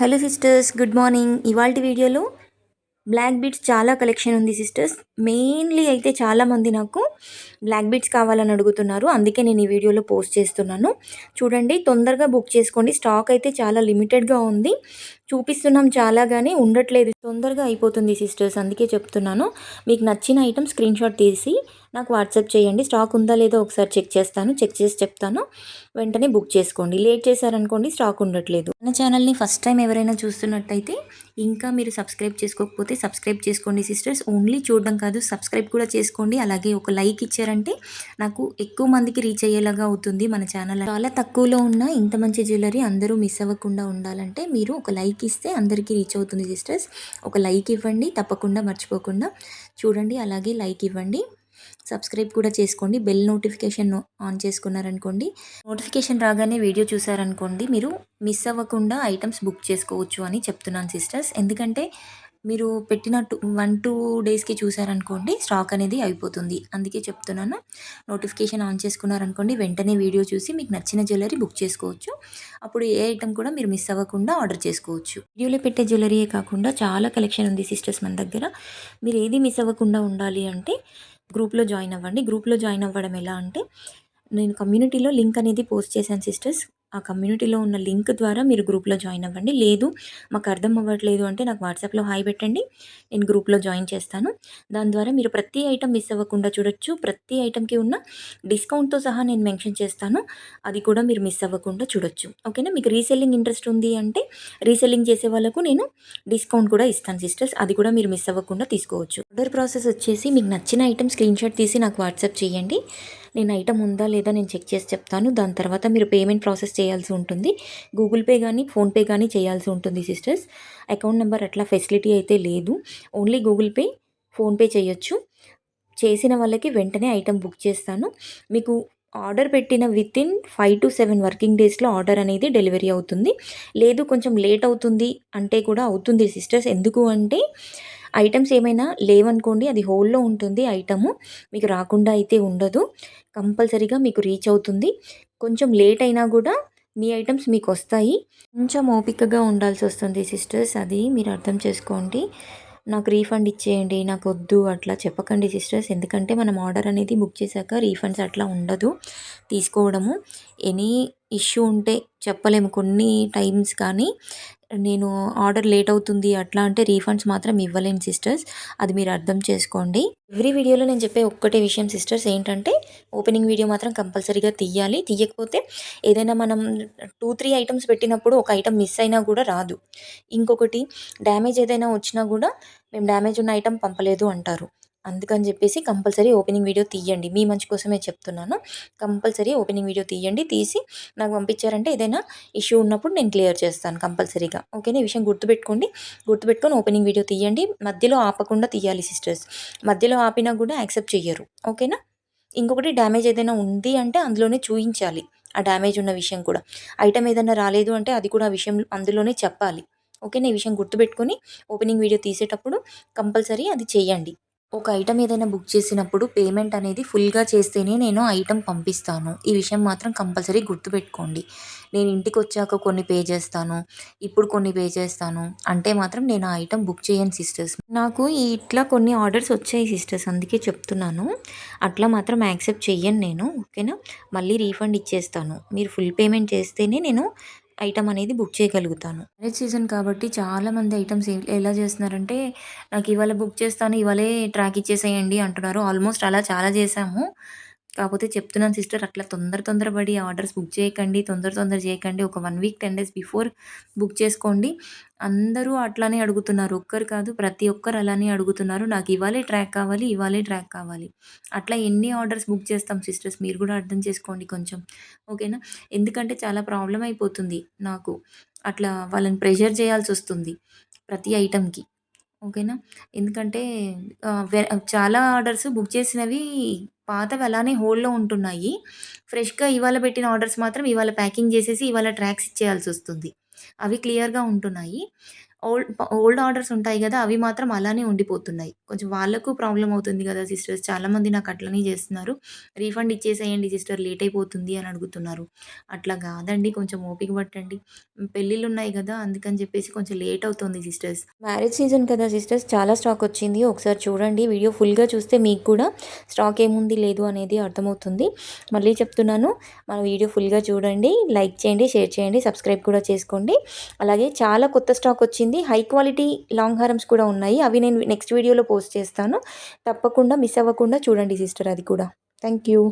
Hello sisters, good morning. ఇవాల్టి వీడియోలో black beads చాలా కలెక్షన్ ఉంది సిస్టర్స్. మెయిన్లీ అయితే చాలామంది నాకు బ్లాక్ బీడ్స్ కావాలని అడుగుతున్నారు, అందుకే నేను ఈ వీడియోలో పోస్ట్ చేస్తున్నాను. చూడండి, తొందరగా బుక్ చేసుకోండి. స్టాక్ అయితే చాలా లిమిటెడ్గా ఉంది. చూపిస్తున్నాం చాలా, కానీ ఉండట్లేదు, తొందరగా అయిపోతుంది సిస్టర్స్, అందుకే చెప్తున్నాను. మీకు నచ్చిన ఐటమ్ స్క్రీన్ షాట్ తీసి నాకు వాట్సాప్ చేయండి. స్టాక్ ఉందా లేదో ఒకసారి చెక్ చేస్తాను, చెక్ చేసి చెప్తాను. వెంటనే బుక్ చేసుకోండి. లేట్ చేశారనుకోండి స్టాక్ ఉండట్లేదు. మన ఛానల్ని ఫస్ట్ టైం ఎవరైనా చూస్తున్నట్టయితే ఇంకా మీరు సబ్స్క్రైబ్ చేసుకోకపోతే సబ్స్క్రైబ్ చేసుకోండి సిస్టర్స్. ఓన్లీ చూడడం కాదు, సబ్స్క్రైబ్ కూడా చేసుకోండి. అలాగే ఒక లైక్ ఇచ్చారంటే నాకు ఎక్కువ మందికి రీచ్ అయ్యేలాగా అవుతుంది. మన ఛానల్ చాలా తక్కువలో ఉన్న ఇంత మంచి జ్యువెలరీ అందరూ మిస్ అవ్వకుండా ఉండాలంటే మీరు ఒక లైక్ ఇస్తే అందరికీ రీచ్ అవుతుంది సిస్టర్స్. ఒక లైక్ ఇవ్వండి తప్పకుండా, మర్చిపోకుండా చూడండి. అలాగే లైక్ ఇవ్వండి, సబ్స్క్రైబ్ కూడా చేసుకోండి. బెల్ నోటిఫికేషన్ ఆన్ చేసుకున్నారనుకోండి, నోటిఫికేషన్ రాగానే వీడియో చూసారనుకోండి, మీరు మిస్ అవ్వకుండా ఐటమ్స్ బుక్ చేసుకోవచ్చు అని చెప్తున్నాను సిస్టర్స్. ఎందుకంటే మీరు పెట్టిన 1-2 డేస్కి చూసారనుకోండి స్టాక్ అనేది అయిపోతుంది, అందుకే చెప్తున్నాను. నోటిఫికేషన్ ఆన్ చేసుకున్నారనుకోండి, వెంటనే వీడియో చూసి మీకు నచ్చిన జ్యువెలరీ బుక్ చేసుకోవచ్చు. అప్పుడు ఏ ఐటమ్ కూడా మీరు మిస్ అవ్వకుండా ఆర్డర్ చేసుకోవచ్చు. వీడియోలో పెట్టే జ్యువెలరీయే కాకుండా చాలా కలెక్షన్ ఉంది సిస్టర్స్ మన దగ్గర. మీరు ఏది మిస్ అవ్వకుండా ఉండాలి అంటే గ్రూప్లో జాయిన్ అవ్వండి. గ్రూప్లో జాయిన్ అవ్వడం ఎలా అంటే, నేను కమ్యూనిటీలో లింక్ అనేది పోస్ట్ చేశాను సిస్టర్స్. ఆ కమ్యూనిటీలో ఉన్న లింక్ ద్వారా మీరు గ్రూప్లో జాయిన్ అవ్వండి. లేదు మాకు అర్థం అవ్వట్లేదు అంటే నాకు వాట్సాప్లో హాయ్ పెట్టండి, నేను గ్రూప్లో జాయిన్ చేస్తాను. దాని ద్వారా మీరు ప్రతి ఐటమ్ మిస్ అవ్వకుండా చూడొచ్చు. ప్రతి ఐటమ్కి ఉన్న డిస్కౌంట్తో సహా నేను మెన్షన్ చేస్తాను, అది కూడా మీరు మిస్ అవ్వకుండా చూడొచ్చు. ఓకేనా? మీకు రీసెల్లింగ్ ఇంట్రెస్ట్ ఉంది అంటే రీసెల్లింగ్ చేసే వాళ్ళకు నేను డిస్కౌంట్ కూడా ఇస్తాను సిస్టర్స్, అది కూడా మీరు మిస్ అవ్వకుండా తీసుకోవచ్చు. ఆర్డర్ ప్రాసెస్ వచ్చేసి, మీకు నచ్చిన ఐటమ్ స్క్రీన్ షాట్ తీసి నాకు వాట్సాప్ చేయండి. నేను ఐటమ్ ఉందా లేదా నేను చెక్ చేసి చెప్తాను. దాని తర్వాత మీరు పేమెంట్ ప్రాసెస్ చేయాల్సి ఉంటుంది. గూగుల్ పే కానీ ఫోన్పే కానీ చేయాల్సి ఉంటుంది సిస్టర్స్. అకౌంట్ నెంబర్ అట్లా ఫెసిలిటీ అయితే లేదు. ఓన్లీ గూగుల్ పే, ఫోన్పే చేయొచ్చు. చేసిన వాళ్ళకి వెంటనే ఐటమ్ బుక్ చేస్తాను. మీకు ఆర్డర్ పెట్టిన వితిన్ 5 to 7 వర్కింగ్ డేస్లో ఆర్డర్ అనేది డెలివరీ అవుతుంది. లేదు కొంచెం లేట్ అవుతుంది అంటే కూడా అవుతుంది సిస్టర్స్. ఎందుకు అంటే ఐటమ్స్ ఏమైనా లేవనుకోండి, అది హోల్డ్లో ఉంటుంది ఐటము, మీకు రాకుండా అయితే ఉండదు. కంపల్సరీగా మీకు రీచ్ అవుతుంది. కొంచెం లేట్ అయినా కూడా మీ ఐటమ్స్ మీకు వస్తాయి. కొంచెం ఓపికగా ఉండాల్సి వస్తుంది సిస్టర్స్, అది మీరు అర్థం చేసుకోండి. నాకు రీఫండ్ ఇచ్చేయండి, నాకు వద్దు అట్లా చెప్పకండి సిస్టర్స్. ఎందుకంటే మనం ఆర్డర్ అనేది బుక్ చేశాక రీఫండ్స్ అట్లా ఉండదు తీసుకోవడము. ఎనీ ఇష్యూ ఉంటే చెప్పలేము కొన్ని టైమ్స్, కానీ నేను ఆర్డర్ లేట్ అవుతుంది అట్లా అంటే రీఫండ్స్ మాత్రం ఇవ్వలేను సిస్టర్స్, అది మీరు అర్థం చేసుకోండి. ఎవ్రీ వీడియోలో నేను చెప్పే ఒక్కటే విషయం సిస్టర్స్ ఏంటంటే, ఓపెనింగ్ వీడియో మాత్రం కంపల్సరీగా తీయాలి. తీయకపోతే ఏదైనా మనం 2-3 ఐటమ్స్ పెట్టినప్పుడు ఒక ఐటమ్ మిస్ అయినా కూడా రాదు. ఇంకొకటి, డ్యామేజ్ ఏదైనా వచ్చినా కూడా మేము డ్యామేజ్ ఉన్న ఐటమ్ పంపలేదు అంటారు. అందుకని చెప్పేసి కంపల్సరీ ఓపెనింగ్ వీడియో తీయండి. మీ మంచి కోసమే చెప్తున్నాను. కంపల్సరీ ఓపెనింగ్ వీడియో తీయండి. తీసి నాకు పంపించారంటే ఏదైనా ఇష్యూ ఉన్నప్పుడు నేను క్లియర్ చేస్తాను కంపల్సరీగా. ఓకేనా? ఈ విషయం గుర్తుపెట్టుకోండి. గుర్తుపెట్టుకొని ఓపెనింగ్ వీడియో తీయండి. మధ్యలో ఆపకుండా తీయాలి సిస్టర్స్. మధ్యలో ఆపినా కూడా యాక్సెప్ట్ చెయ్యరు. ఓకేనా? ఇంకొకటి, డ్యామేజ్ ఏదైనా ఉంది అంటే అందులోనే చూయించాలి ఆ డ్యామేజ్ ఉన్న విషయం కూడా. ఐటమ్ ఏదైనా రాలేదు అంటే అది కూడా ఆ విషయం అందులోనే చెప్పాలి. ఓకేనా? ఈ విషయం గుర్తుపెట్టుకొని ఓపెనింగ్ వీడియో తీసేటప్పుడు కంపల్సరీ అది చేయండి. ఒక ఐటమ్ ఏదైనా బుక్ చేసినప్పుడు పేమెంట్ అనేది ఫుల్గా చేస్తేనే నేను ఐటమ్ పంపిస్తాను. ఈ విషయం మాత్రం కంపల్సరీ గుర్తుపెట్టుకోండి. నేను ఇంటికి వచ్చాక కొన్ని పే చేస్తాను, ఇప్పుడు కొన్ని పే చేస్తాను అంటే మాత్రం నేను ఆ ఐటమ్ బుక్ చేయను సిస్టర్స్. నాకు ఇట్లా కొన్ని ఆర్డర్స్ వచ్చాయి సిస్టర్స్, అందుకే చెప్తున్నాను. అట్లా మాత్రం యాక్సెప్ట్ చెయ్యను నేను. ఓకేనా? మళ్ళీ రీఫండ్ ఇచ్చేస్తాను. మీరు ఫుల్ పేమెంట్ చేస్తేనే నేను ఐటమ్ అనేది బుక్ చేయగలుగుతాను. మ్యారేజ్ సీజన్ కాబట్టి చాలామంది ఐటమ్స్ ఎలా చేస్తున్నారంటే, నాకు ఇవాళ బుక్ చేస్తాను, ఇవాళే ట్రాక్ ఇచ్చేసేయండి అంటున్నారు. ఆల్మోస్ట్ అలా చాలా చేశాము. కాకపోతే చెప్తున్నాను సిస్టర్, అట్లా తొందరపడి ఆర్డర్స్ బుక్ చేయకండి. తొందర చేయకండి. ఒక 1 వీక్ 10 డేస్ బిఫోర్ బుక్ చేసుకోండి. అందరూ అట్లానే అడుగుతున్నారు. ఒక్కరు కాదు, ప్రతి ఒక్కరు అలానే అడుగుతున్నారు. నాకు ఇవాళే ట్రాక్ కావాలి, ఇవాళే ట్రాక్ కావాలి. అట్లా ఎన్ని ఆర్డర్స్ బుక్ చేస్తాం సిస్టర్స్, మీరు కూడా అర్థం చేసుకోండి కొంచెం. ఓకేనా? ఎందుకంటే చాలా ప్రాబ్లం అయిపోతుంది నాకు. అట్లా వాళ్ళని ప్రెషర్ చేయాల్సొస్తుంది ప్రతి ఐటెమ్‌కి. ఓకేనా? ఎందుకంటే చాలా ఆర్డర్స్ బుక్ చేసినవి పాతవి అలానే హోల్డ్‌లో ఉంటున్నాయి. ఫ్రెష్‌గా ఇవాళ పెట్టిన ఆర్డర్స్ మాత్రం ఇవాళ ప్యాకింగ్ చేసేసి ఇవాళ ట్రాక్స్ ఇచ్చేయాల్సొస్తుంది. అవి క్లియర్‌గా ఉంటున్నాయి. ఓల్డ్ ఆర్డర్స్ ఉంటాయి గదా! అవి మాత్రం అలానే ఉండిపోతున్నాయి. కొంచెం వాళ్ళకు ప్రాబ్లమ్ అవుతుంది గదా సిస్టర్స్. చాలామంది నాకు అట్లనే జేస్తున్నారు. రీఫండ్ ఇచ్చేసేయండి సిస్టర్ లేట్ అయిపోతుంది అని అడుగుతున్నారు. అట్లా గాదండి, కొంచెం ఓపిక పట్టండి. పెళ్ళిళ్ళున్నాయి గదా! అందుకని జెప్పేసి కొంచెం లేట్ అవుతుంది సిస్టర్స్. మ్యారేజ్ సీజన్ కదా సిస్టర్స్, చాలా స్టాక్ వచ్చింది. ఒకసారి చూడండి, వీడియో ఫుల్‌గా చూస్తే మీకు కూడా స్టాక్ ఏముంది లేదు అనేది అర్థమవుతుంది. మళ్ళీ చెప్తున్నాను, మన వీడియో ఫుల్‌గా చూడండి, లైక్ చేయండి, షేర్ చేయండి, సబ్స్క్రైబ్ కూడా చేసుకోండి. అలాగే చాలా కొత్త స్టాక్ వచ్చింది. హై క్వాలిటీ లాంగ్ హారమ్స్ కూడా ఉన్నాయి. అవి నేను నెక్స్ట్ వీడియోలో పోస్ట్ చేస్తాను. తప్పకుండా మిస్ అవ్వకుండా చూడండి సిస్టర్ అది కూడా. Thank you.